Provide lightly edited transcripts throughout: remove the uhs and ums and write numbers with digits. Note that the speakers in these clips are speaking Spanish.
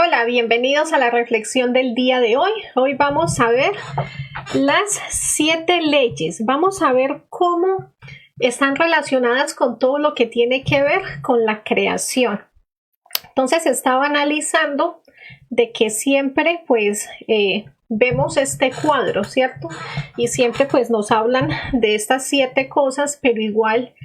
Hola, bienvenidos a la reflexión del día de hoy. Hoy vamos a ver las 7 leyes. Vamos a ver cómo están relacionadas con todo lo que tiene que ver con la creación. Entonces estaba analizando de que siempre vemos este cuadro, ¿cierto? Y siempre pues nos hablan de estas 7 cosas, pero igual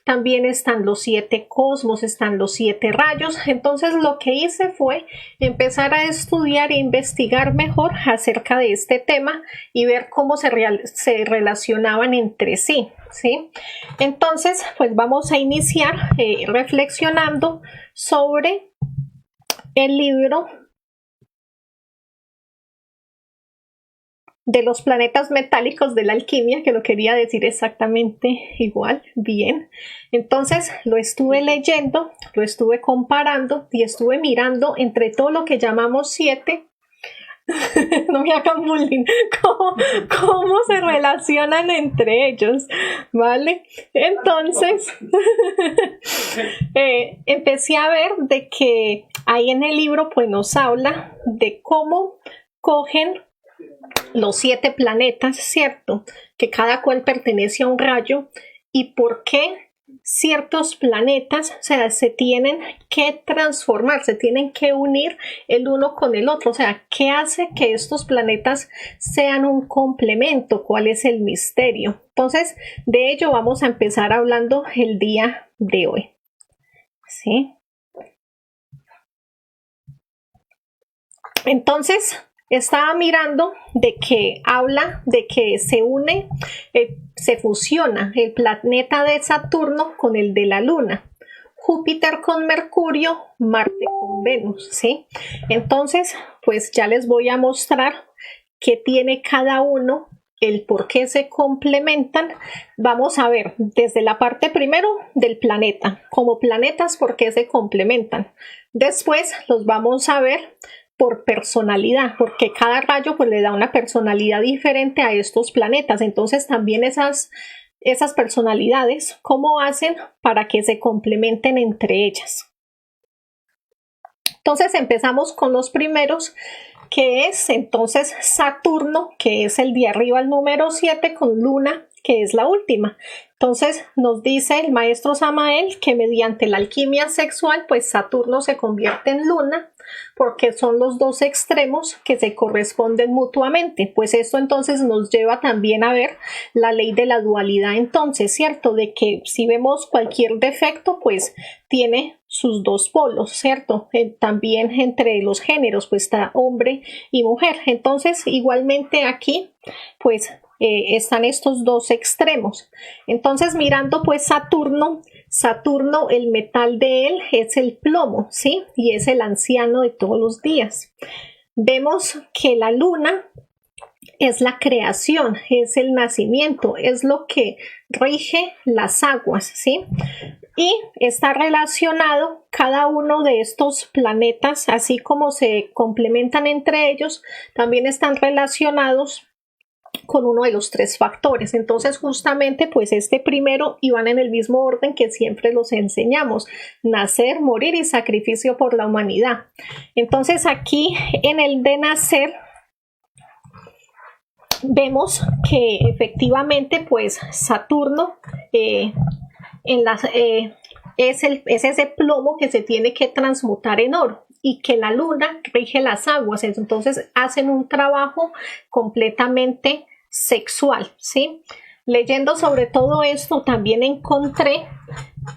también están los 7 cosmos, están los 7 rayos. Entonces lo que hice fue empezar a estudiar e investigar mejor acerca de este tema y ver cómo se relacionaban entre sí, ¿sí? Entonces pues vamos a iniciar reflexionando sobre el libro de los planetas metálicos de la alquimia, que lo quería decir exactamente igual, bien. Entonces lo estuve leyendo, lo estuve comparando y estuve mirando entre todo lo que llamamos 7. No me hagan bullying, ¿cómo se relacionan entre ellos? ¿Vale? Entonces empecé a ver de que ahí en el libro pues nos habla de cómo cogen los 7 planetas, ¿cierto? Que cada cual pertenece a un rayo y por qué ciertos planetas, o sea, se tienen que transformar, se tienen que unir el uno con el otro, o sea, ¿qué hace que estos planetas sean un complemento? ¿Cuál es el misterio? Entonces, de ello vamos a empezar hablando el día de hoy, ¿sí? Entonces, estaba mirando de que habla de que se une, se fusiona el planeta de Saturno con el de la Luna, Júpiter con Mercurio, Marte con Venus, ¿sí? Entonces, pues ya les voy a mostrar qué tiene cada uno, el por qué se complementan. Vamos a ver desde la parte primero del planeta, como planetas, por qué se complementan. Después los vamos a ver por personalidad, porque cada rayo pues le da una personalidad diferente a estos planetas. Entonces también esas personalidades, ¿cómo hacen para que se complementen entre ellas? Entonces empezamos con los primeros, que es entonces Saturno, que es el de arriba, el número 7, con Luna, que es la última. Entonces nos dice el maestro Samael que mediante la alquimia sexual pues Saturno se convierte en Luna, porque son los dos extremos que se corresponden mutuamente. Pues esto entonces nos lleva también a ver la ley de la dualidad, entonces, ¿cierto? De que si vemos cualquier defecto pues tiene sus dos polos, ¿cierto? También entre los géneros pues está hombre y mujer. Entonces igualmente aquí pues están estos dos extremos. Entonces mirando pues Saturno, el metal de él es el plomo, ¿sí? Y es el anciano de todos los días. Vemos que la Luna es la creación, es el nacimiento, es lo que rige las aguas, ¿sí? Y está relacionado cada uno de estos planetas, así como se complementan entre ellos, también están relacionados con uno de los 3 factores. Entonces justamente pues este primero iban en el mismo orden que siempre los enseñamos: nacer, morir y sacrificio por la humanidad. Entonces aquí en el de nacer vemos que efectivamente pues Saturno es ese plomo que se tiene que transmutar en oro, y que la Luna rige las aguas. Entonces hacen un trabajo completamente sexual, ¿sí? Leyendo sobre todo esto también encontré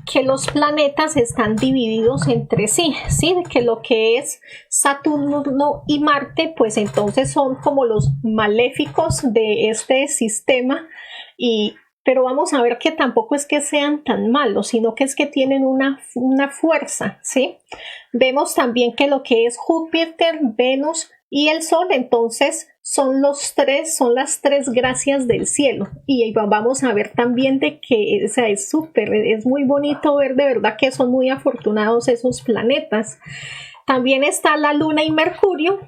que los planetas están divididos entre sí, ¿sí? Que lo que es Saturno y Marte pues entonces son como los maléficos de este sistema, pero vamos a ver que tampoco es que sean tan malos, sino que es que tienen una fuerza, ¿sí? Vemos también que lo que es Júpiter, Venus y el Sol, entonces son las 3 gracias del cielo. Y vamos a ver también de que, o sea, es muy bonito ver de verdad que son muy afortunados esos planetas. También está la Luna y Mercurio,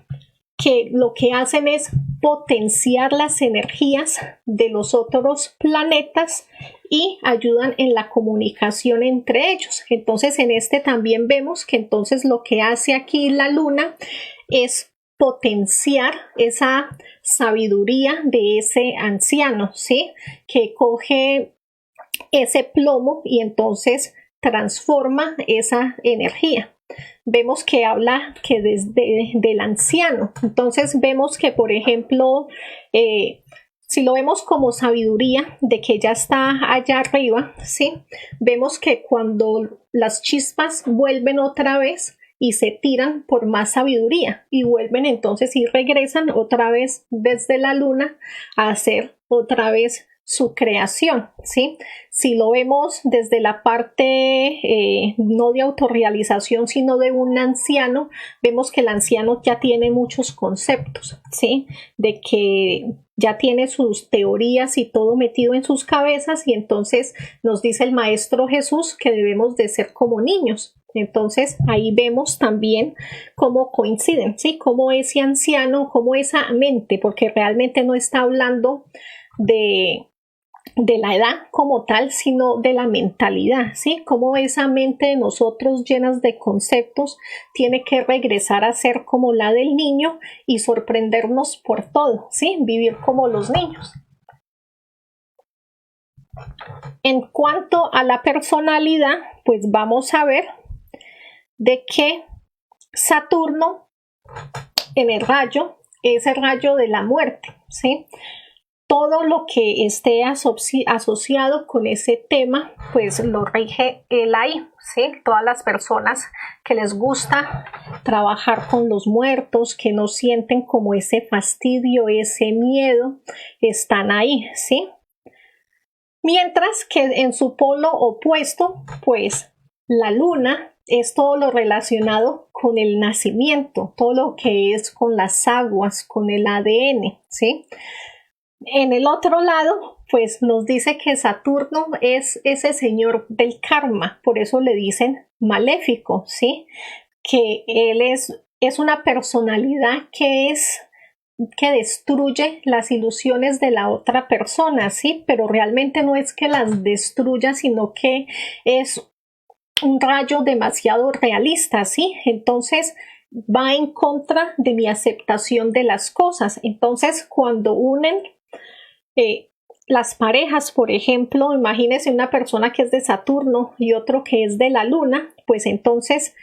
que lo que hacen es potenciar las energías de los otros planetas y ayudan en la comunicación entre ellos. Entonces en este también vemos que entonces lo que hace aquí la luna es potenciar esa sabiduría de ese anciano, ¿sí? Que coge ese plomo y entonces transforma esa energía. Vemos que habla que desde del anciano. Entonces vemos que, por ejemplo, si lo vemos como sabiduría de que ya está allá arriba, ¿sí? Vemos que cuando las chispas vuelven otra vez y se tiran por más sabiduría y vuelven entonces y regresan otra vez desde la luna a hacer otra vez su creación, ¿sí? Si lo vemos desde la parte no de autorrealización, sino de un anciano, vemos que el anciano ya tiene muchos conceptos, ¿sí? De que ya tiene sus teorías y todo metido en sus cabezas, y entonces nos dice el Maestro Jesús que debemos de ser como niños. Entonces ahí vemos también cómo coinciden, ¿sí? Cómo ese anciano, cómo esa mente, porque realmente no está hablando de la edad como tal, sino de la mentalidad, ¿sí? Cómo esa mente de nosotros llenas de conceptos tiene que regresar a ser como la del niño y sorprendernos por todo, ¿sí? Vivir como los niños. En cuanto a la personalidad, pues vamos a ver de que Saturno en el rayo es el rayo de la muerte, ¿sí? Todo lo que esté asociado con ese tema, pues lo rige él ahí, ¿sí? Todas las personas que les gusta trabajar con los muertos, que no sienten como ese fastidio, ese miedo, están ahí, ¿sí? Mientras que en su polo opuesto, pues la luna es todo lo relacionado con el nacimiento, todo lo que es con las aguas, con el ADN, ¿sí? En el otro lado, pues nos dice que Saturno es ese señor del karma, por eso le dicen maléfico, ¿sí? Que él es una personalidad que destruye las ilusiones de la otra persona, ¿sí? Pero realmente no es que las destruya, sino que es un rayo demasiado realista, ¿sí? Entonces va en contra de mi aceptación de las cosas. Entonces, cuando unen las parejas, por ejemplo, imagínense una persona que es de Saturno y otro que es de la Luna, pues entonces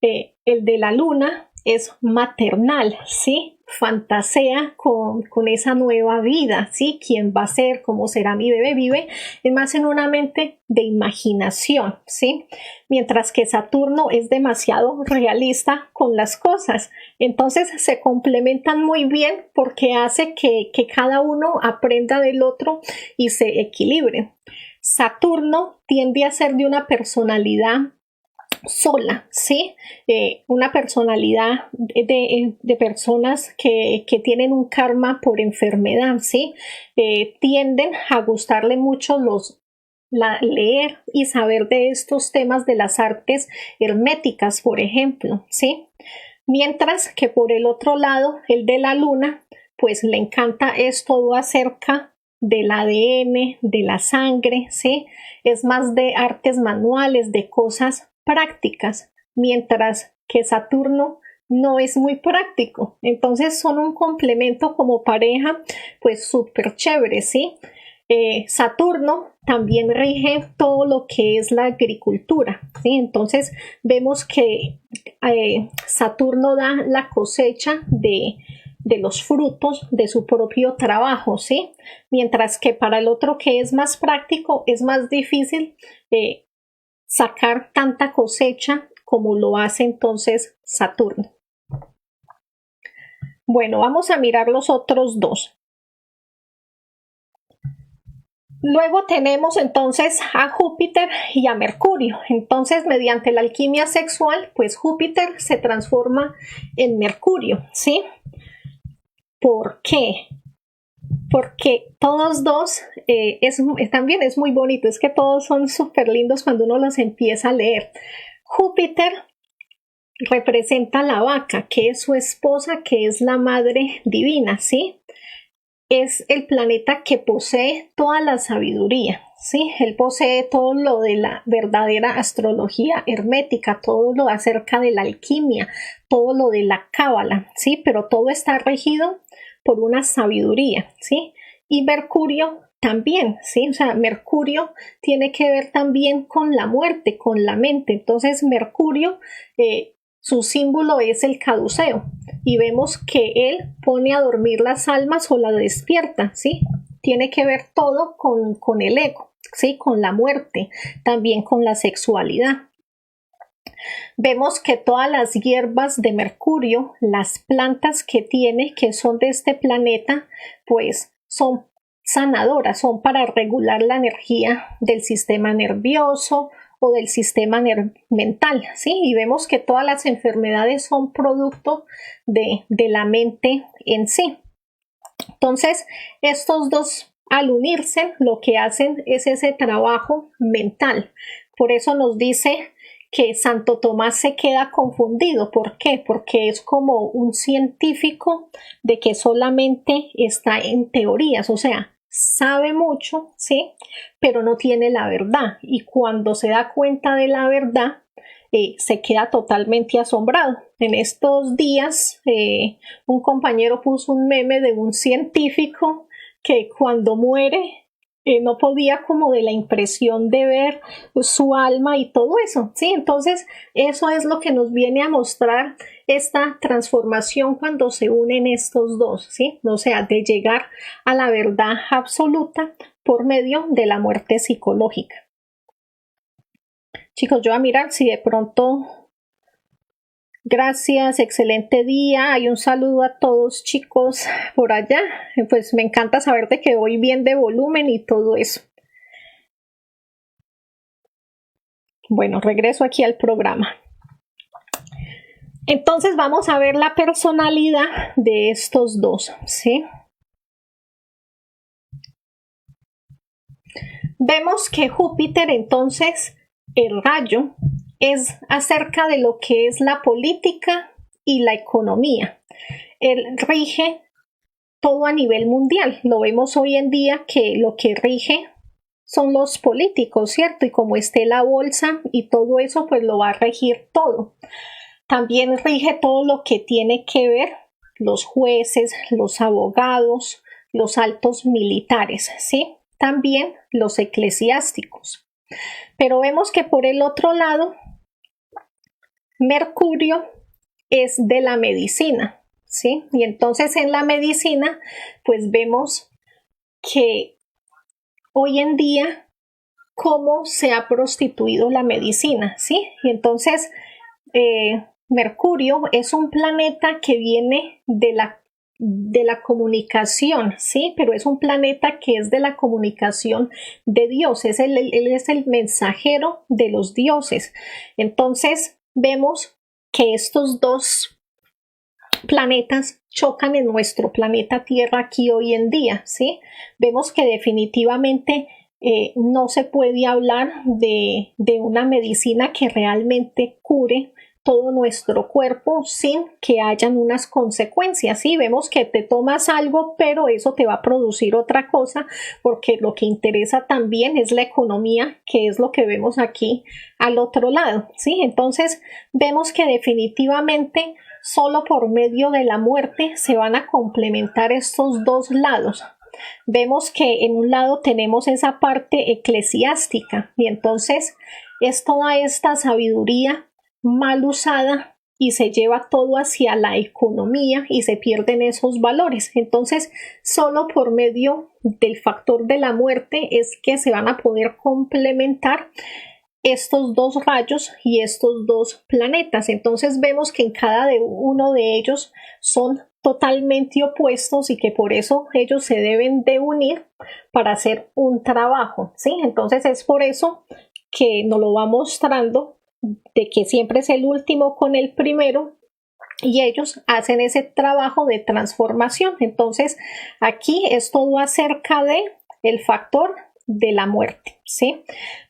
el de la Luna es maternal, ¿sí? Fantasea con esa nueva vida, ¿sí? ¿Quién va a ser? ¿Cómo será mi bebé? Vive es más en una mente de imaginación, ¿sí? Mientras que Saturno es demasiado realista con las cosas. Entonces se complementan muy bien porque hace que cada uno aprenda del otro y se equilibre. Saturno tiende a ser de una personalidad sola, ¿sí? Una personalidad de personas que tienen un karma por enfermedad, ¿sí? Tienden a gustarle mucho leer y saber de estos temas de las artes herméticas, por ejemplo, ¿sí? Mientras que por el otro lado, el de la luna, pues le encanta es todo acerca del ADN, de la sangre, ¿sí? Es más de artes manuales, de cosas prácticas, mientras que Saturno no es muy práctico. Entonces son un complemento como pareja, pues súper chévere, ¿sí? Saturno también rige todo lo que es la agricultura, ¿sí? Entonces vemos que Saturno da la cosecha de los frutos de su propio trabajo, ¿sí? Mientras que para el otro que es más práctico es más difícil sacar tanta cosecha como lo hace entonces Saturno. Bueno, vamos a mirar los otros dos. Luego tenemos entonces a Júpiter y a Mercurio. Entonces, mediante la alquimia sexual, pues Júpiter se transforma en Mercurio, ¿sí? ¿Por qué? Porque todos dos también es muy bonito, es que todos son súper lindos cuando uno los empieza a leer. Júpiter representa a la vaca, que es su esposa, que es la madre divina, ¿sí? es el planeta que posee toda la sabiduría, ¿sí? Él posee todo lo de la verdadera astrología hermética, todo lo acerca de la alquimia, todo lo de la cábala, ¿sí? Pero todo está regido por una sabiduría, ¿sí? Y Mercurio también, ¿sí? O sea, Mercurio tiene que ver también con la muerte, con la mente. Entonces, Mercurio, su símbolo es el caduceo y vemos que él pone a dormir las almas o las despierta, ¿sí? Tiene que ver todo con el ego, ¿sí? Con la muerte, también con la sexualidad. Vemos que todas las hierbas de Mercurio, las plantas que tiene, que son de este planeta, pues son sanadoras, son para regular la energía del sistema nervioso o del sistema mental, ¿sí? Y vemos que todas las enfermedades son producto de la mente en sí. Entonces, estos dos, al unirse, lo que hacen es ese trabajo mental. Por eso nos dice que Santo Tomás se queda confundido. ¿Por qué? Porque es como un científico de que solamente está en teorías, o sea, sabe mucho, ¿sí? Pero no tiene la verdad. Y cuando se da cuenta de la verdad, se queda totalmente asombrado. En estos días, un compañero puso un meme de un científico que cuando muere no podía como de la impresión de ver su alma y todo eso, ¿sí? Entonces, eso es lo que nos viene a mostrar esta transformación cuando se unen estos dos, ¿sí? O sea, de llegar a la verdad absoluta por medio de la muerte psicológica. Chicos, yo voy a mirar si de pronto... Gracias, excelente día. Y un saludo a todos, chicos, por allá. Pues me encanta saber de que voy bien de volumen y todo eso. Bueno, regreso aquí al programa. Entonces vamos a ver la personalidad de estos dos, ¿sí? Vemos que Júpiter, entonces, el rayo, es acerca de lo que es la política y la economía. Él rige todo a nivel mundial. Lo vemos hoy en día que lo que rige son los políticos, ¿cierto? Y como esté la bolsa y todo eso, pues lo va a regir todo. También rige todo lo que tiene que ver los jueces, los abogados, los altos militares, ¿sí? También los eclesiásticos. Pero vemos que por el otro lado, Mercurio es de la medicina, ¿sí? Y entonces en la medicina, pues vemos que hoy en día cómo se ha prostituido la medicina, ¿sí? Y entonces Mercurio es un planeta que viene de la comunicación, ¿sí? Pero es un planeta que es de la comunicación de Dios, él es el mensajero de los dioses. Entonces vemos que estos dos planetas chocan en nuestro planeta Tierra aquí hoy en día, ¿sí? Vemos que definitivamente no se puede hablar de una medicina que realmente cure todo nuestro cuerpo sin que hayan unas consecuencias, ¿sí? Vemos que te tomas algo, pero eso te va a producir otra cosa, porque lo que interesa también es la economía, que es lo que vemos aquí al otro lado, ¿sí? Entonces vemos que definitivamente solo por medio de la muerte se van a complementar estos dos lados. Vemos que en un lado tenemos esa parte eclesiástica y entonces es toda esta sabiduría mal usada y se lleva todo hacia la economía y se pierden esos valores. Entonces, solo por medio del factor de la muerte es que se van a poder complementar estos dos rayos y estos dos planetas. Entonces vemos que en cada uno de ellos son totalmente opuestos y que por eso ellos se deben de unir para hacer un trabajo, ¿sí? Entonces es por eso que nos lo va mostrando de que siempre es el último con el primero y ellos hacen ese trabajo de transformación. Entonces aquí es todo acerca de el factor de la muerte, ¿sí?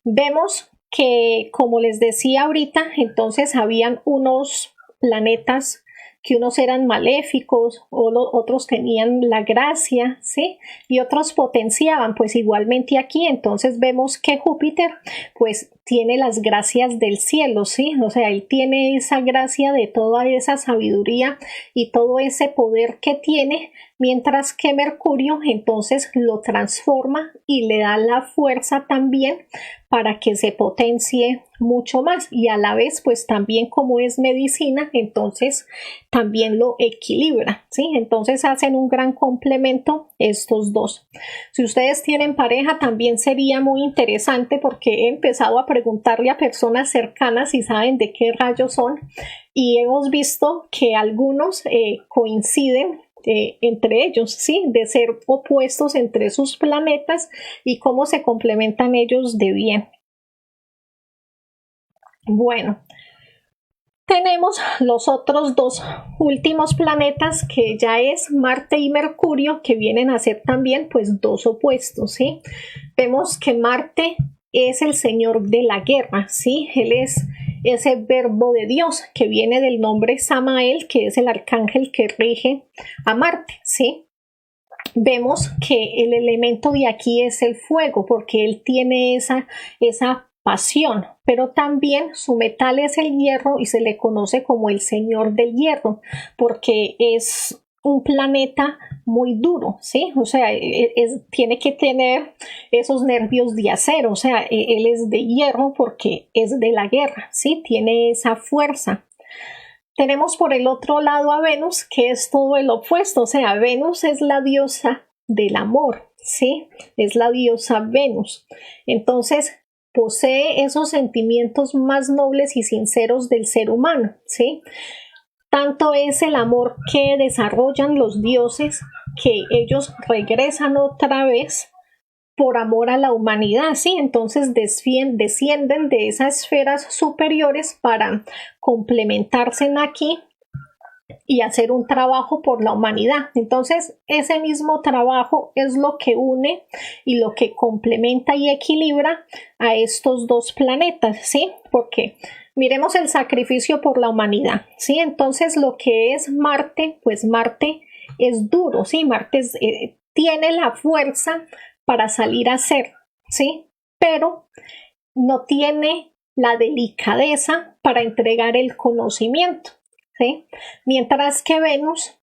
Vemos que, como les decía ahorita, entonces habían unos planetas que unos eran maléficos, otros tenían la gracia, ¿sí? Y otros potenciaban, pues igualmente aquí, entonces vemos que Júpiter, pues tiene las gracias del cielo, ¿sí? O sea, él tiene esa gracia de toda esa sabiduría y todo ese poder que tiene, mientras que Mercurio entonces lo transforma y le da la fuerza también para que se potencie mucho más, y a la vez pues también como es medicina, entonces también lo equilibra, ¿sí? Entonces hacen un gran complemento estos dos. Si ustedes tienen pareja también sería muy interesante, porque he empezado a preguntarle a personas cercanas si saben de qué rayos son, y hemos visto que algunos coinciden entre ellos, ¿sí? De ser opuestos entre sus planetas y cómo se complementan ellos de bien. Bueno, tenemos los otros dos últimos planetas, que ya es Marte y Mercurio, que vienen a ser también pues dos opuestos, ¿sí? Vemos que Marte es el señor de la guerra, ¿sí? Él es ese verbo de Dios que viene del nombre Samael, que es el arcángel que rige a Marte, ¿sí? Vemos que el elemento de aquí es el fuego, porque él tiene esa pasión, pero también su metal es el hierro y se le conoce como el señor del hierro, porque es un planeta muy duro, ¿sí? O sea, tiene que tener esos nervios de acero, o sea, él es de hierro porque es de la guerra, ¿sí? Tiene esa fuerza. Tenemos por el otro lado a Venus, que es todo el opuesto, o sea, Venus es la diosa del amor, ¿sí? Es la diosa Venus. Entonces, posee esos sentimientos más nobles y sinceros del ser humano, ¿sí? Tanto es el amor que desarrollan los dioses que ellos regresan otra vez por amor a la humanidad, ¿sí? Entonces descienden de esas esferas superiores para complementarse aquí y hacer un trabajo por la humanidad. Entonces, ese mismo trabajo es lo que une y lo que complementa y equilibra a estos dos planetas, ¿sí? Porque miremos el sacrificio por la humanidad, ¿sí? Entonces, lo que es Marte, pues Marte es duro, ¿sí? Marte tiene la fuerza para salir a hacer, ¿sí? Pero no tiene la delicadeza para entregar el conocimiento, ¿sí? Mientras que Venus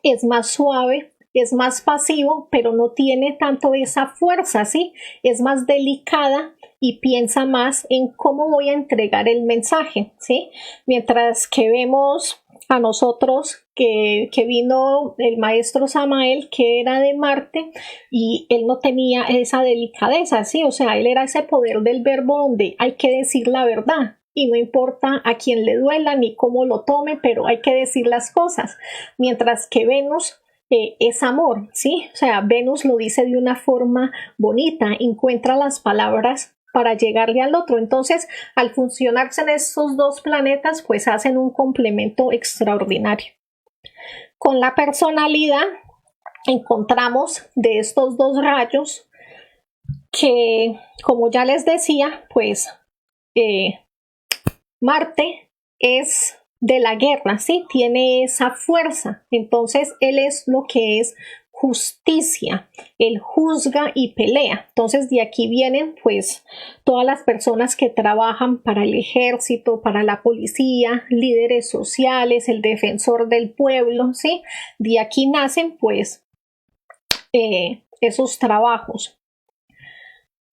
es más suave, es más pasivo, pero no tiene tanto esa fuerza, ¿sí? Es más delicada y piensa más en cómo voy a entregar el mensaje, ¿sí? Mientras que vemos a nosotros que vino el maestro Samael, que era de Marte, y él no tenía esa delicadeza, ¿sí? O sea, él era ese poder del verbo donde hay que decir la verdad, y no importa a quién le duela ni cómo lo tome, pero hay que decir las cosas. Mientras que Venus es amor, ¿sí? O sea, Venus lo dice de una forma bonita, encuentra las palabras para llegarle al otro. Entonces, al funcionarse en estos dos planetas, pues hacen un complemento extraordinario. Con la personalidad encontramos de estos dos rayos que, como ya les decía, pues Marte es de la guerra, ¿sí? Tiene esa fuerza. Entonces, él es lo que es justicia. Él juzga y pelea. Entonces, de aquí vienen, pues, todas las personas que trabajan para el ejército, para la policía, líderes sociales, el defensor del pueblo, ¿sí? De aquí nacen, pues, esos trabajos.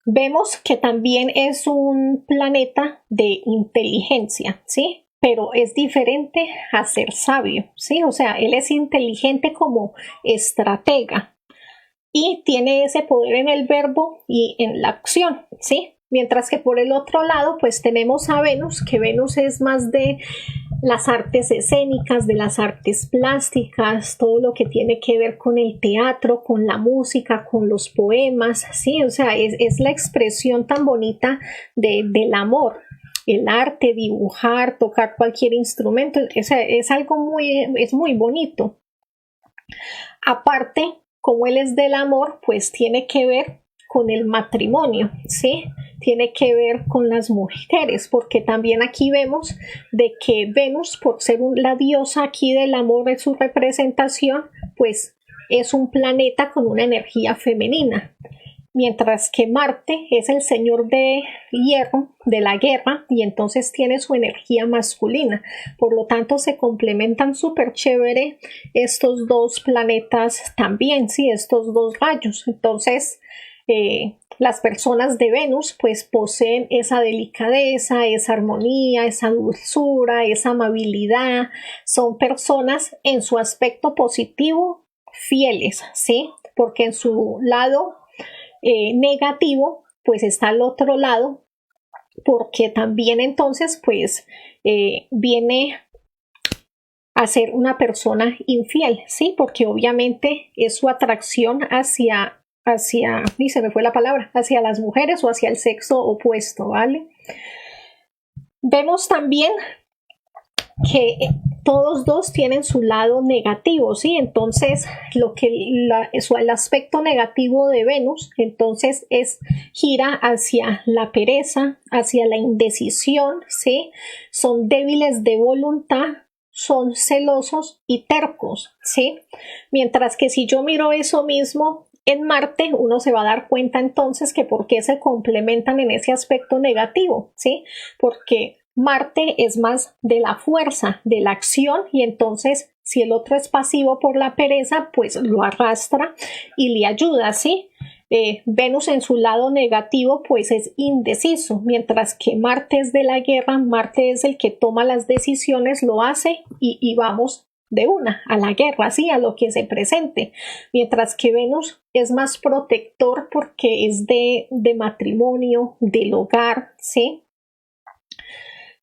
Vemos que también es un planeta de inteligencia, ¿sí? Pero es diferente a ser sabio, ¿sí? O sea, él es inteligente como estratega y tiene ese poder en el verbo y en la acción, ¿sí? Mientras que por el otro lado, pues tenemos a Venus, que Venus es más de las artes escénicas, de las artes plásticas, todo lo que tiene que ver con el teatro, con la música, con los poemas, ¿sí? O sea, es la expresión tan bonita del amor. El arte, dibujar, tocar cualquier instrumento, es algo muy bonito. Aparte, como él es del amor, pues tiene que ver con el matrimonio, ¿sí? Tiene que ver con las mujeres, porque también aquí vemos de que Venus, por ser la diosa aquí del amor en su representación, pues es un planeta con una energía femenina, mientras que Marte es el señor de hierro, de la guerra, y entonces tiene su energía masculina. Por lo tanto, se complementan súper chévere estos dos planetas también, sí, estos dos rayos. Entonces, las personas de Venus pues poseen esa delicadeza, esa armonía, esa dulzura, esa amabilidad. Son personas en su aspecto positivo fieles, ¿sí? Porque en su lado negativo pues está al otro lado, porque también entonces pues viene a ser una persona infiel, ¿sí? Porque obviamente es su atracción hacia, y se me fue la palabra, hacia las mujeres o hacia el sexo opuesto, ¿vale? Vemos también que todos dos tienen su lado negativo, ¿sí? Entonces, el aspecto negativo de Venus, entonces gira hacia la pereza, hacia la indecisión, ¿sí? Son débiles de voluntad, son celosos y tercos, ¿sí? Mientras que si yo miro eso mismo en Marte, uno se va a dar cuenta entonces que por qué se complementan en ese aspecto negativo, ¿sí? Porque Marte es más de la fuerza, de la acción, y entonces si el otro es pasivo por la pereza, pues lo arrastra y le ayuda, ¿sí? Venus en su lado negativo pues es indeciso, mientras que Marte es de la guerra, Marte es el que toma las decisiones, lo hace y vamos de una a la guerra, ¿sí? A lo que se presente, mientras que Venus es más protector porque es de matrimonio, del hogar, ¿sí?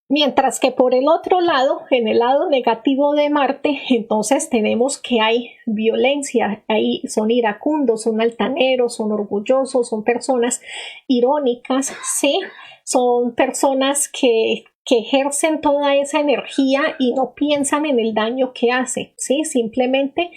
Mientras que por el otro lado, en el lado negativo de Marte, entonces tenemos que hay violencia, ahí son iracundos, son altaneros, son orgullosos, son personas irónicas, ¿sí? Son personas que ejercen toda esa energía y no piensan en el daño que hace, ¿sí? Simplemente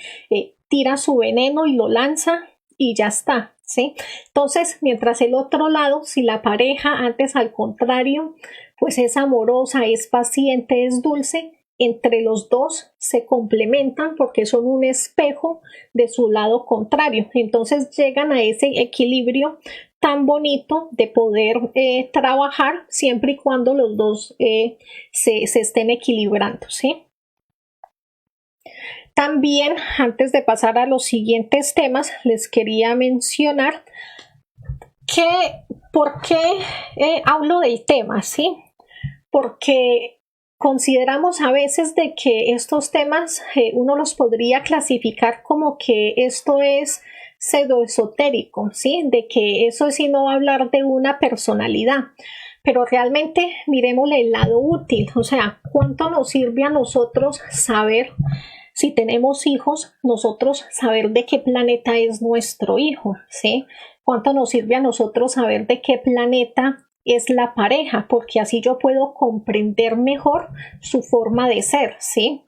tira su veneno y lo lanza y ya está, ¿sí? Entonces, mientras el otro lado, si la pareja antes al contrario, pues es amorosa, es paciente, es dulce, entre los dos se complementan porque son un espejo de su lado contrario. Entonces llegan a ese equilibrio tan bonito de poder trabajar siempre y cuando los dos se estén equilibrando, ¿sí? También, antes de pasar a los siguientes temas, les quería mencionar que por qué hablo del tema, ¿sí? Porque consideramos a veces de que estos temas uno los podría clasificar como que esto es pseudoesotérico, ¿sí? De que eso es sino hablar de una personalidad. Pero realmente miremosle el lado útil, o sea, ¿cuánto nos sirve a nosotros saber, si tenemos hijos, nosotros saber de qué planeta es nuestro hijo, ¿sí? ¿Cuánto nos sirve a nosotros saber de qué planeta es la pareja? Porque así yo puedo comprender mejor su forma de ser, ¿sí?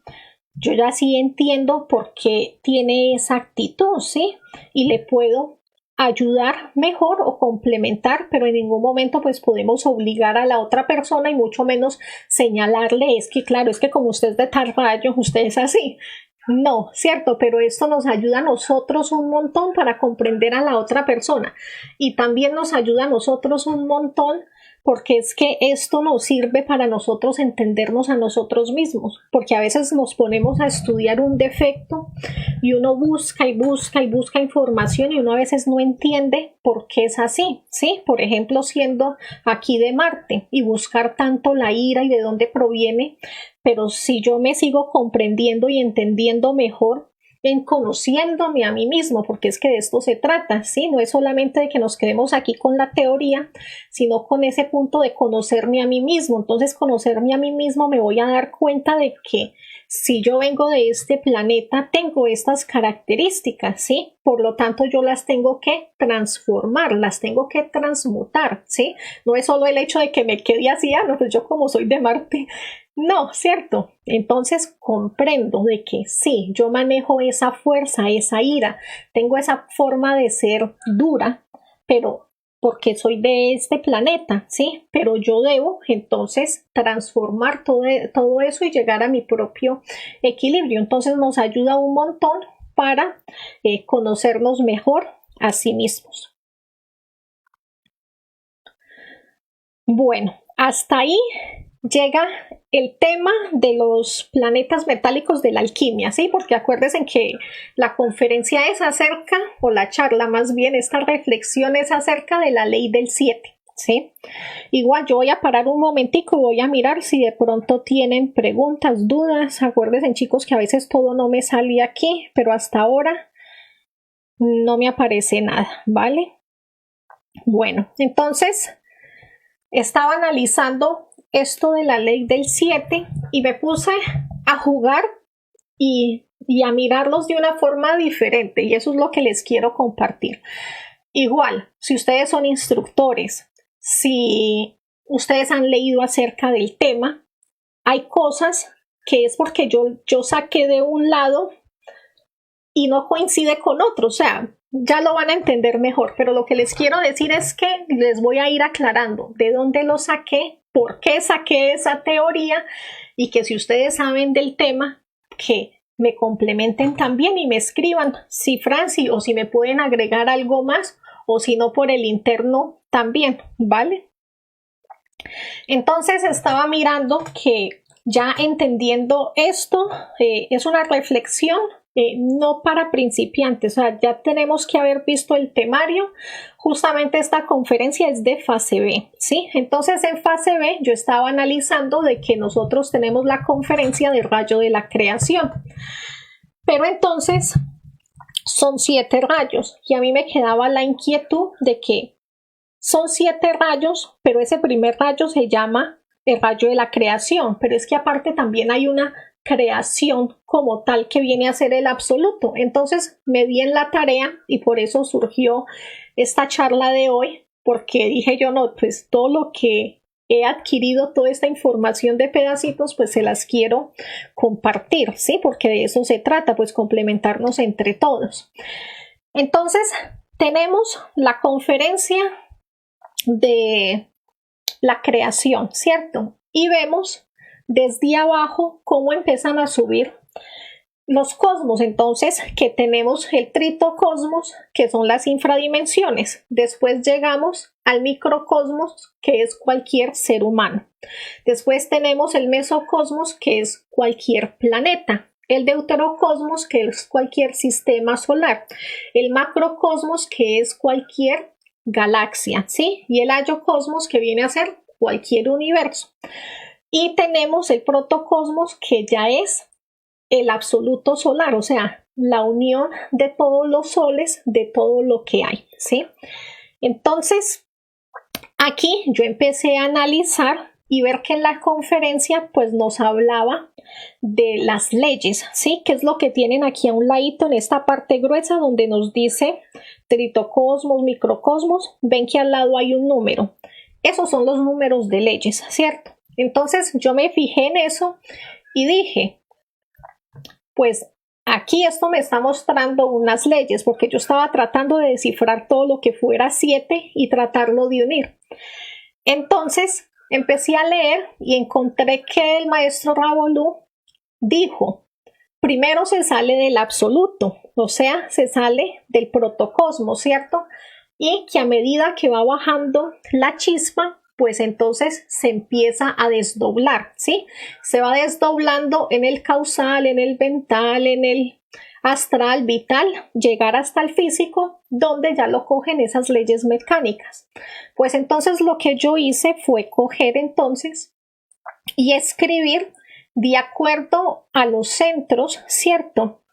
Yo ya sí entiendo por qué tiene esa actitud, ¿sí? Y le puedo ayudar mejor o complementar, pero en ningún momento pues podemos obligar a la otra persona y mucho menos señalarle, es que claro, es que como usted es de tal rayo, usted es así. No, cierto, pero esto nos ayuda a nosotros un montón para comprender a la otra persona y también nos ayuda a nosotros un montón porque es que esto nos sirve para nosotros entendernos a nosotros mismos, porque a veces nos ponemos a estudiar un defecto y uno busca y busca y busca información y uno a veces no entiende por qué es así, ¿sí? Por ejemplo, siendo aquí de Marte y buscar tanto la ira y de dónde proviene, pero si yo me sigo comprendiendo y entendiendo mejor, en conociéndome a mí mismo, porque es que de esto se trata, ¿sí? No es solamente de que nos quedemos aquí con la teoría, sino con ese punto de conocerme a mí mismo. Entonces, conocerme a mí mismo me voy a dar cuenta de que si yo vengo de este planeta, tengo estas características, ¿sí? Por lo tanto, yo las tengo que transformar, las tengo que transmutar, ¿sí? No es solo el hecho de que me quede así, no, pues yo como soy de Marte, no, ¿cierto? Entonces comprendo de que sí, yo manejo esa fuerza, esa ira, tengo esa forma de ser dura, pero porque soy de este planeta, ¿sí? Pero yo debo entonces transformar todo eso y llegar a mi propio equilibrio. Entonces nos ayuda un montón para conocernos mejor a sí mismos. Bueno, hasta ahí llega el tema de los planetas metálicos de la alquimia, ¿sí? Porque acuérdense que la conferencia es acerca, o la charla más bien, esta reflexión es acerca de la ley del 7, ¿sí? Igual yo voy a parar un momentico, voy a mirar si de pronto tienen preguntas, dudas. Acuérdense, chicos, que a veces todo no me sale aquí, pero hasta ahora no me aparece nada, ¿vale? Bueno, entonces estaba analizando esto de la ley del 7 y me puse a jugar y a mirarlos de una forma diferente, y eso es lo que les quiero compartir. Igual, si ustedes son instructores, si ustedes han leído acerca del tema, hay cosas que es porque yo saqué de un lado y no coincide con otro, o sea, ya lo van a entender mejor, pero lo que les quiero decir es que les voy a ir aclarando de dónde lo saqué, por qué saqué esa teoría, y que si ustedes saben del tema, que me complementen también y me escriban si Franci, o si me pueden agregar algo más, o si no por el interno también, ¿vale? Entonces estaba mirando que ya entendiendo esto, es una reflexión no para principiantes, o sea, ya tenemos que haber visto el temario. Justamente esta conferencia es de fase B, ¿sí? Entonces en fase B yo estaba analizando de que nosotros tenemos la conferencia del rayo de la creación, pero entonces son 7 rayos y a mí me quedaba la inquietud de que son 7 rayos, pero ese primer rayo se llama el rayo de la creación, pero es que aparte también hay una creación como tal que viene a ser el absoluto. Entonces me di en la tarea y por eso surgió esta charla de hoy, porque dije yo, no, pues todo lo que he adquirido, toda esta información de pedacitos, pues se las quiero compartir, ¿sí? Porque de eso se trata, pues complementarnos entre todos. Entonces tenemos la conferencia de la creación, ¿cierto? Y vemos desde abajo cómo empiezan a subir los cosmos. Entonces, que tenemos el tritocosmos, que son las infradimensiones. Después llegamos al microcosmos, que es cualquier ser humano. Después tenemos el mesocosmos, que es cualquier planeta. El deuterocosmos, que es cualquier sistema solar. El macrocosmos, que es cualquier galaxia, ¿sí? Y el ayocosmos, que viene a ser cualquier universo. Y tenemos el protocosmos, que ya es el absoluto solar, o sea, la unión de todos los soles, de todo lo que hay, ¿sí? Entonces, aquí yo empecé a analizar y ver que en la conferencia pues nos hablaba de las leyes, ¿sí? Que es lo que tienen aquí a un ladito en esta parte gruesa donde nos dice tritocosmos, microcosmos. Ven que al lado hay un número. Esos son los números de leyes, ¿cierto? Entonces yo me fijé en eso y dije, pues aquí esto me está mostrando unas leyes, porque yo estaba tratando de descifrar todo lo que fuera 7 y tratarlo de unir. Entonces empecé a leer y encontré que el maestro Ravolú dijo, primero se sale del absoluto, o sea, se sale del protocosmos, ¿cierto? Y que a medida que va bajando la chispa, pues entonces se empieza a desdoblar, ¿sí? Se va desdoblando en el causal, en el mental, en el astral, vital, llegar hasta el físico, donde ya lo cogen esas leyes mecánicas. Pues entonces lo que yo hice fue coger entonces y escribir de acuerdo a los centros, ¿cierto?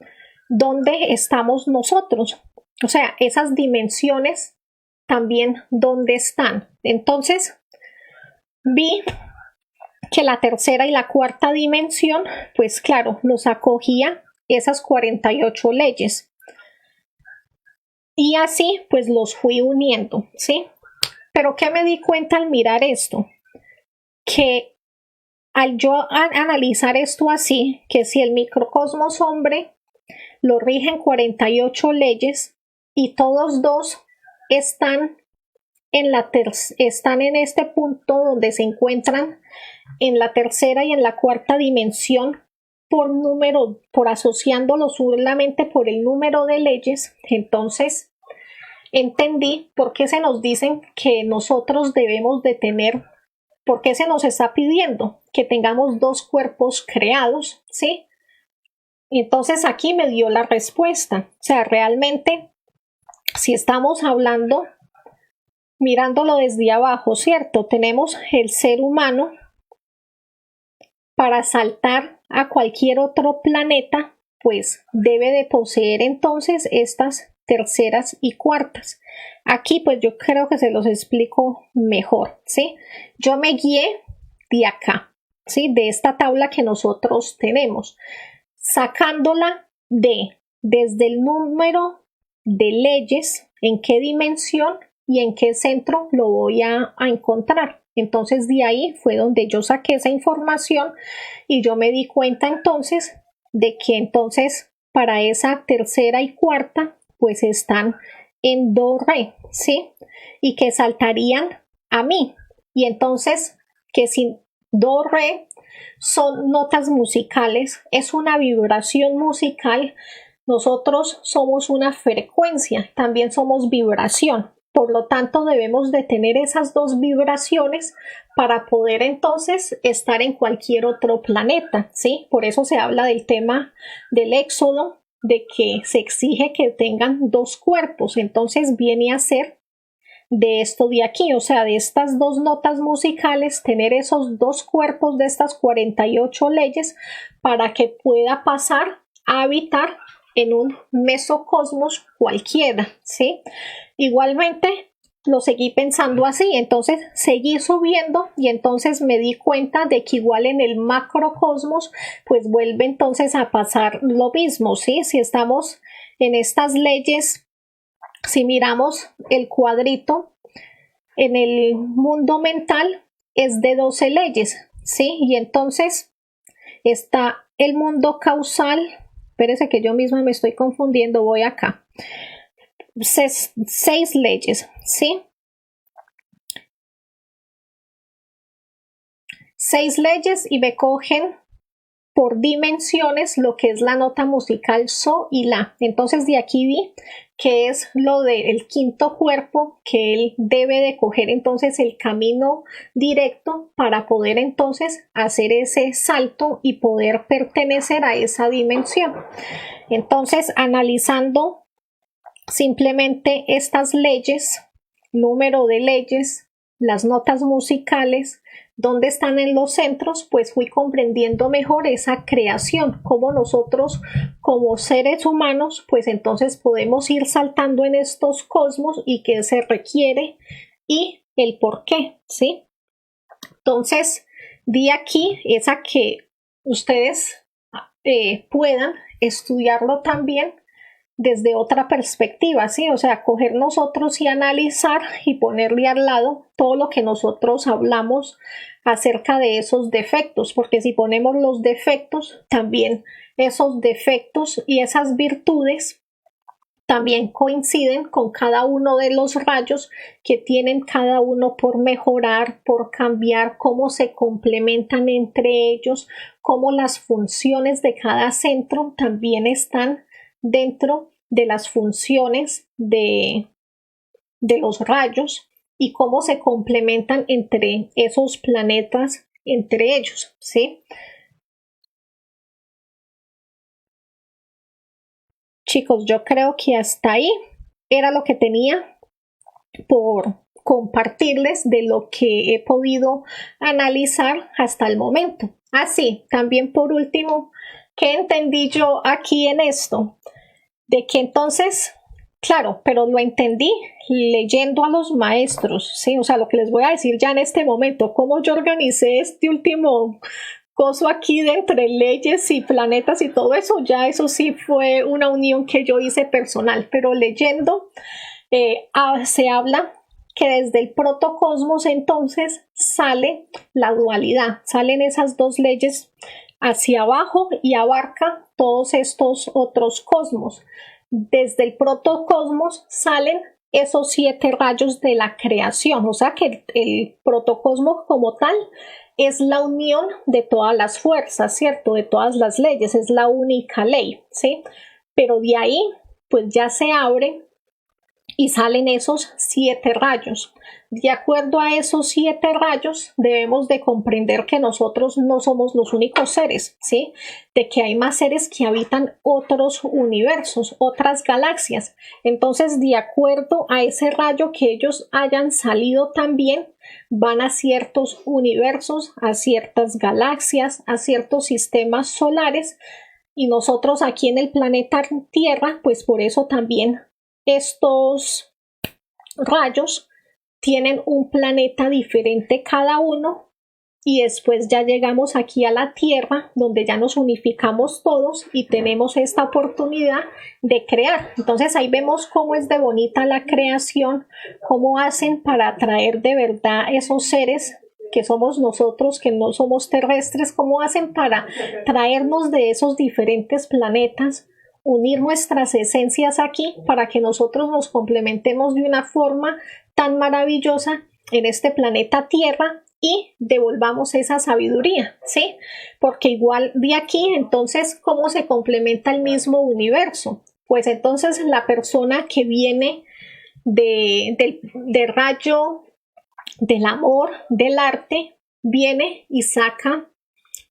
Donde estamos nosotros. O sea, esas dimensiones también donde están. Entonces, vi que la tercera y la cuarta dimensión, pues claro, nos acogía esas 48 leyes. Y así, pues los fui uniendo, ¿sí? Pero ¿qué me di cuenta al mirar esto? Que al yo analizar esto así, que si el microcosmos hombre lo rigen 48 leyes y todos dos están están en este punto donde se encuentran en la tercera y en la cuarta dimensión por asociándolo solamente por el número de leyes. Entonces entendí por qué se nos dicen que nosotros debemos de tener, por qué se nos está pidiendo que tengamos dos cuerpos creados, ¿sí? Entonces aquí me dio la respuesta. O sea, realmente, si estamos hablando, mirándolo desde abajo, ¿cierto? Tenemos el ser humano para saltar a cualquier otro planeta, pues debe de poseer entonces estas terceras y cuartas. Aquí pues yo creo que se los explico mejor, ¿sí? Yo me guié de acá, ¿sí? De esta tabla que nosotros tenemos, sacándola desde el número de leyes, en qué dimensión y en qué centro lo voy a encontrar. Entonces de ahí fue donde yo saqué esa información y yo me di cuenta entonces de que entonces para esa tercera y cuarta pues están en do re, ¿sí? Y que saltarían a mi. Y entonces que si do re son notas musicales, es una vibración musical, nosotros somos una frecuencia, también somos vibración. Por lo tanto, debemos de tener esas dos vibraciones para poder entonces estar en cualquier otro planeta, ¿sí? Por eso se habla del tema del éxodo, de que se exige que tengan dos cuerpos. Entonces viene a ser de esto de aquí, o sea, de estas dos notas musicales, tener esos dos cuerpos de estas 48 leyes para que pueda pasar a habitar en un mesocosmos cualquiera, ¿sí? Igualmente lo seguí pensando así, entonces seguí subiendo y entonces me di cuenta de que igual en el macrocosmos pues vuelve entonces a pasar lo mismo, ¿sí? Si estamos en estas leyes, si miramos el cuadrito en el mundo mental es de 12 leyes, ¿sí? Y entonces está el mundo causal, espérese que yo misma me estoy confundiendo, voy acá. 6 leyes, ¿sí? 6 leyes y me cogen por dimensiones lo que es la nota musical so y la. Entonces de aquí vi que es lo del quinto cuerpo que él debe de coger entonces el camino directo para poder entonces hacer ese salto y poder pertenecer a esa dimensión. Entonces analizando simplemente estas leyes, número de leyes, las notas musicales, dónde están en los centros, pues fui comprendiendo mejor esa creación, cómo nosotros como seres humanos, pues entonces podemos ir saltando en estos cosmos y qué se requiere y el por qué, ¿sí? Entonces, de aquí es a que ustedes puedan estudiarlo también desde otra perspectiva, ¿sí? O sea, coger nosotros y analizar y ponerle al lado todo lo que nosotros hablamos acerca de esos defectos, porque si ponemos los defectos, también esos defectos y esas virtudes también coinciden con cada uno de los rayos que tienen cada uno por mejorar, por cambiar, cómo se complementan entre ellos, cómo las funciones de cada centro también están dentro de las funciones de los rayos y cómo se complementan entre esos planetas, entre ellos, ¿sí? Chicos, yo creo que hasta ahí era lo que tenía por compartirles de lo que he podido analizar hasta el momento. Así, también por último, ¿qué entendí yo aquí en esto? De que entonces, claro, pero lo entendí leyendo a los maestros, ¿sí? O sea, lo que les voy a decir ya en este momento, cómo yo organicé este último coso aquí de entre leyes y planetas y todo eso, ya eso sí fue una unión que yo hice personal, pero leyendo se habla que desde el protocosmos entonces sale la dualidad, salen esas dos leyes hacia abajo y abarca todos estos otros cosmos. Desde el protocosmos salen esos 7 rayos de la creación. O sea que el protocosmos como tal es la unión de todas las fuerzas, ¿cierto? De todas las leyes, es la única ley, ¿sí? Pero de ahí, pues ya se abre y salen esos 7 rayos. De acuerdo a esos 7 rayos, debemos de comprender que nosotros no somos los únicos seres, ¿sí? De que hay más seres que habitan otros universos, otras galaxias. Entonces, de acuerdo a ese rayo que ellos hayan salido también, van a ciertos universos, a ciertas galaxias, a ciertos sistemas solares, y nosotros aquí en el planeta Tierra, pues por eso también estos rayos tienen un planeta diferente cada uno, y después ya llegamos aquí a la Tierra, donde ya nos unificamos todos y tenemos esta oportunidad de crear. Entonces ahí vemos cómo es de bonita la creación, cómo hacen para atraer de verdad esos seres que somos nosotros, que no somos terrestres, cómo hacen para traernos de esos diferentes planetas, unir nuestras esencias aquí para que nosotros nos complementemos de una forma tan maravillosa en este planeta Tierra y devolvamos esa sabiduría, ¿sí? Porque igual de aquí, entonces, ¿cómo se complementa el mismo universo? Pues entonces la persona que viene del rayo del amor, del arte, viene y saca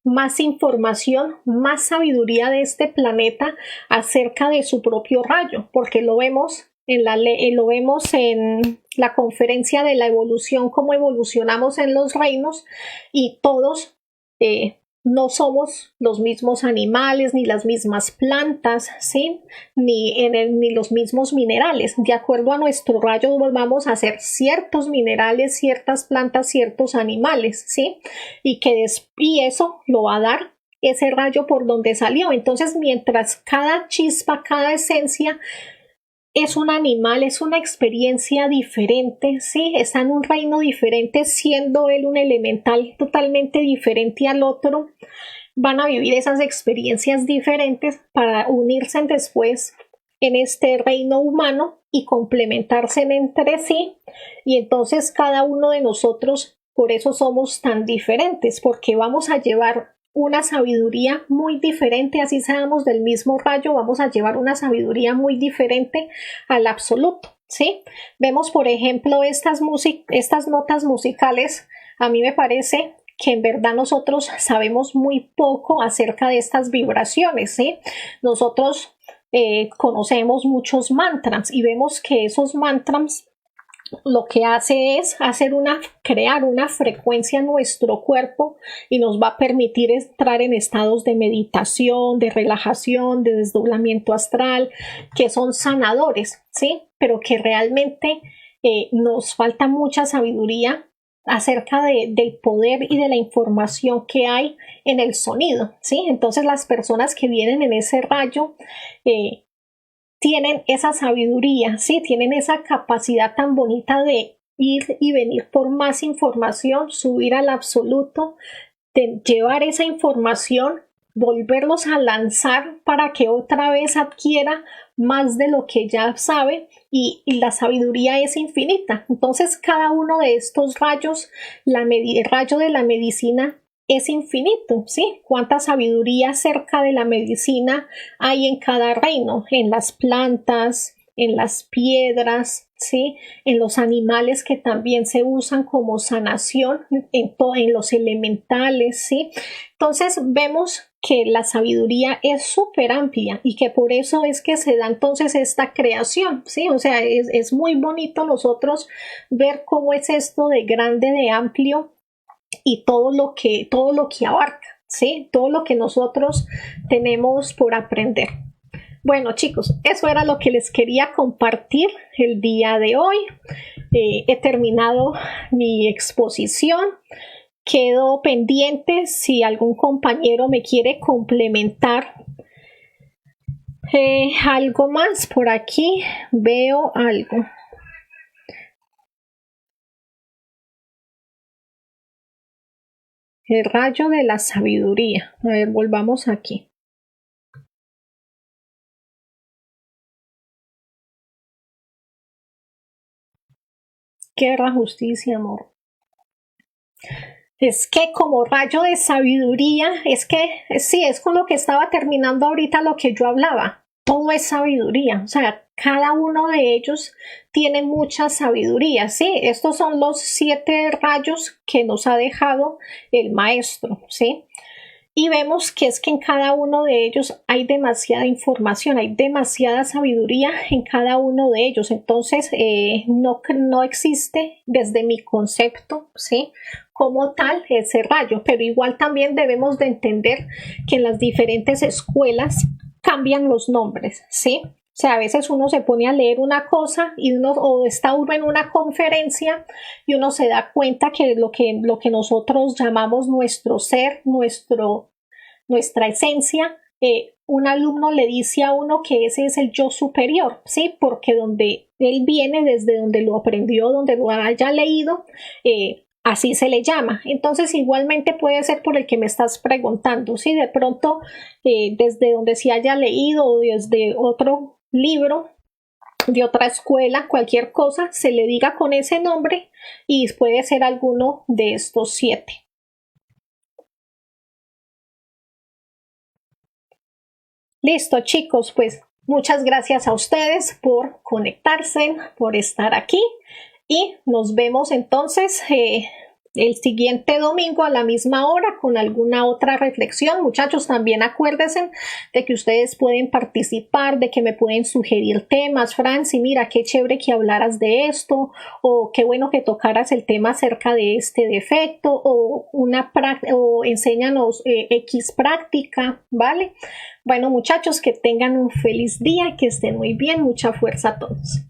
más información, más sabiduría de este planeta acerca de su propio rayo, porque lo vemos lo vemos en la conferencia de la evolución, cómo evolucionamos en los reinos, y todos no somos los mismos animales, ni las mismas plantas, ¿sí? Ni los mismos minerales. De acuerdo a nuestro rayo vamos a hacer ciertos minerales, ciertas plantas, ciertos animales, ¿sí? Y eso lo va a dar ese rayo por donde salió. Entonces, mientras cada chispa, cada esencia es un animal, es una experiencia diferente, ¿sí? Está en un reino diferente, siendo él un elemental totalmente diferente al otro. Van a vivir esas experiencias diferentes para unirse después en este reino humano y complementarse entre sí. Y entonces cada uno de nosotros, por eso somos tan diferentes, porque vamos a llevar una sabiduría muy diferente, así seamos del mismo rayo, vamos a llevar una sabiduría muy diferente al absoluto, ¿sí? Vemos, por ejemplo, estas notas musicales. A mí me parece que en verdad nosotros sabemos muy poco acerca de estas vibraciones, ¿sí? Nosotros conocemos muchos mantras y vemos que esos mantras lo que hace es crear una frecuencia en nuestro cuerpo y nos va a permitir entrar en estados de meditación, de relajación, de desdoblamiento astral, que son sanadores, ¿sí? Pero que realmente nos falta mucha sabiduría acerca del poder y de la información que hay en el sonido, ¿sí? Entonces las personas que vienen en ese rayo tienen esa sabiduría, ¿sí? Tienen esa capacidad tan bonita de ir y venir por más información, subir al absoluto, de llevar esa información, volverlos a lanzar para que otra vez adquiera más de lo que ya sabe, y la sabiduría es infinita. Entonces cada uno de estos rayos, el rayo de la medicina es infinito, ¿sí? Cuánta sabiduría acerca de la medicina hay en cada reino, en las plantas, en las piedras, ¿sí? En los animales que también se usan como sanación, en los elementales, ¿sí? Entonces vemos que la sabiduría es súper amplia y que por eso es que se da entonces esta creación, ¿sí? O sea, es muy bonito nosotros ver cómo es esto de grande, de amplio, y todo lo que abarca, ¿sí? Todo lo que nosotros tenemos por aprender. Bueno, chicos, eso era lo que les quería compartir el día de hoy. He terminado mi exposición. Quedo pendiente si algún compañero me quiere complementar algo más. Por aquí veo algo. El rayo de la sabiduría. A ver, volvamos aquí. Guerra, justicia, amor. Es que como rayo de sabiduría, es que sí, es con lo que estaba terminando ahorita lo que yo hablaba. Todo es sabiduría, o sea, cada uno de ellos tiene mucha sabiduría, ¿sí? Estos son los 7 rayos que nos ha dejado el maestro, ¿sí? Y vemos que es que en cada uno de ellos hay demasiada información, hay demasiada sabiduría en cada uno de ellos. Entonces, no existe desde mi concepto, ¿sí? Como tal ese rayo, pero igual también debemos de entender que en las diferentes escuelas cambian los nombres, ¿sí? O sea, a veces uno se pone a leer una cosa y o está uno en una conferencia y uno se da cuenta que lo que nosotros llamamos nuestro ser, nuestra esencia, un alumno le dice a uno que ese es el yo superior, ¿sí? Porque donde él viene, desde donde lo aprendió, donde lo haya leído, así se le llama. Entonces igualmente puede ser por el que me estás preguntando, ¿sí? De pronto desde donde se haya leído o desde otro libro de otra escuela, cualquier cosa, se le diga con ese nombre y puede ser alguno de estos 7. Listo, chicos, pues muchas gracias a ustedes por conectarse, por estar aquí y nos vemos entonces el siguiente domingo a la misma hora con alguna otra reflexión. Muchachos, también acuérdense de que ustedes pueden participar, de que me pueden sugerir temas. Franci, mira, qué chévere que hablaras de esto, o qué bueno que tocaras el tema acerca de este defecto, o enséñanos X práctica, ¿vale? Bueno, muchachos, que tengan un feliz día, que estén muy bien, mucha fuerza a todos.